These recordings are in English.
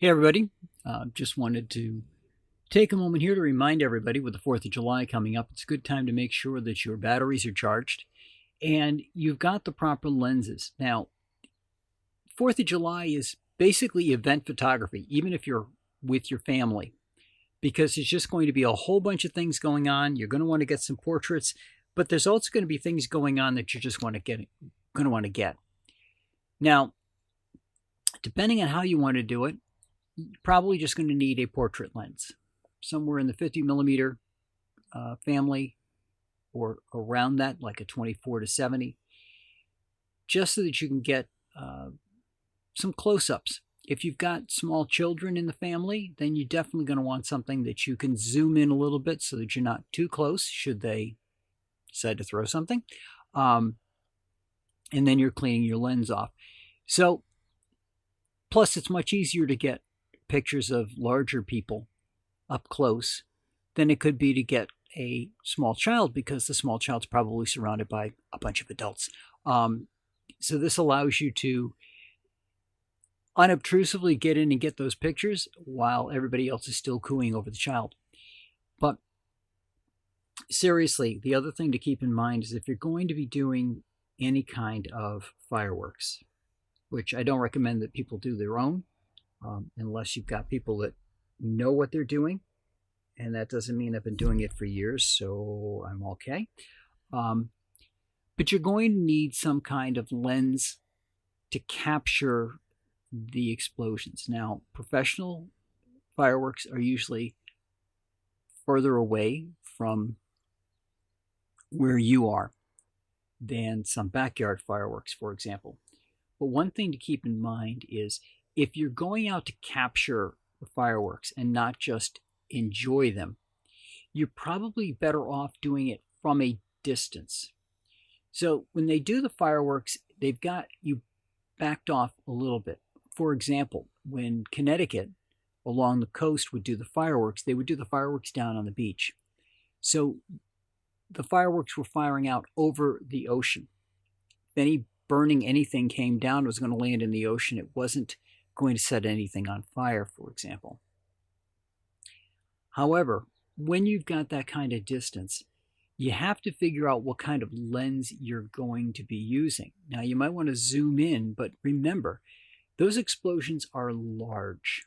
Hey, everybody. Just wanted to take a moment here to remind everybody with the 4th of July coming up, it's a good time to make sure that your batteries are charged and you've got the proper lenses. Now, 4th of July is basically event photography, even if you're with your family, because it's just going to be a whole bunch of things going on. You're going to want to get some portraits, but there's also going to be things going on that you just going to want to get. Now, depending on how you want to do it, you're probably just going to need a portrait lens, somewhere in the 50 millimeter family or around that, like a 24 to 70, just so that you can get some close-ups. If you've got small children in the family, then you're definitely going to want something that you can zoom in a little bit so that you're not too close should they decide to throw something. And then you're cleaning your lens off. So, plus it's much easier to get pictures of larger people up close than it could be to get a small child, because the small child's probably surrounded by a bunch of adults. So this allows you to unobtrusively get in and get those pictures while everybody else is still cooing over the child. But seriously, the other thing to keep in mind is if you're going to be doing any kind of fireworks, which I don't recommend that people do their own, unless you've got people that know what they're doing. And that doesn't mean I've been doing it for years, so I'm okay. But you're going to need some kind of lens to capture the explosions. Now, professional fireworks are usually further away from where you are than some backyard fireworks, for example. But one thing to keep in mind is if you're going out to capture the fireworks and not just enjoy them, you're probably better off doing it from a distance. So when they do the fireworks, they've got you backed off a little bit. For example, when Connecticut along the coast would do the fireworks, they would do the fireworks down on the beach. So the fireworks were firing out over the ocean. If any burning anything came down, it was going to land in the ocean. It wasn't going to set anything on fire, for example. However, when you've got that kind of distance, you have to figure out what kind of lens you're going to be using. Now, you might want to zoom in, but remember, those explosions are large.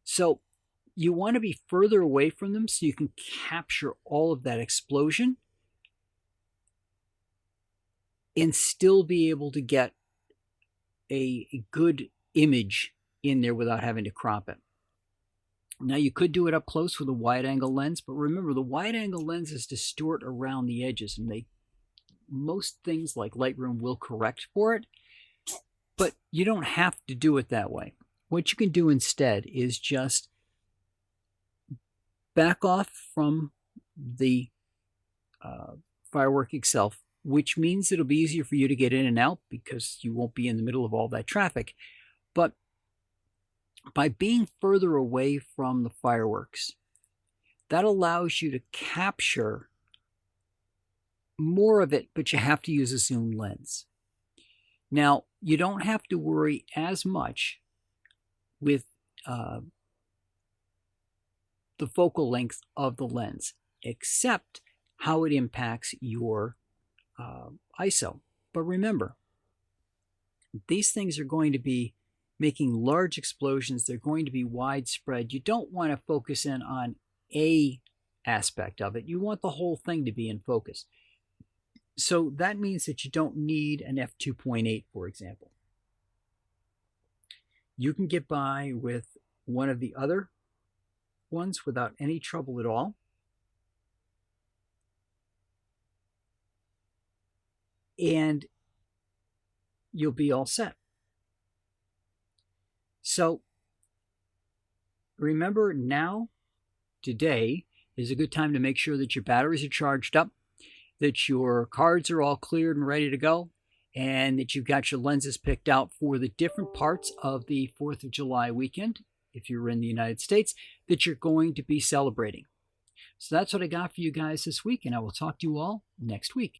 So you want to be further away from them so you can capture all of that explosion and still be able to get a good image in there without having to crop it. Now, you could do it up close with a wide-angle lens, but remember, the wide-angle lenses distort around the edges, and most things like Lightroom will correct for it, but you don't have to do it that way. What you can do instead is just back off from the firework itself, which means it'll be easier for you to get in and out because you won't be in the middle of all that traffic. But by being further away from the fireworks, that allows you to capture more of it, but you have to use a zoom lens. Now, you don't have to worry as much with the focal length of the lens, except how it impacts your ISO. But remember, these things are going to be making large explosions. They're going to be widespread. You don't want to focus in on a aspect of it. You want the whole thing to be in focus. So that means that you don't need an f2.8, for example. You can get by with one of the other ones without any trouble at all. And you'll be all set. So remember, now, today is a good time to make sure that your batteries are charged up, that your cards are all cleared and ready to go, and that you've got your lenses picked out for the different parts of the 4th of July weekend, if you're in the United States, that you're going to be celebrating. So that's what I got for you guys this week, and I will talk to you all next week.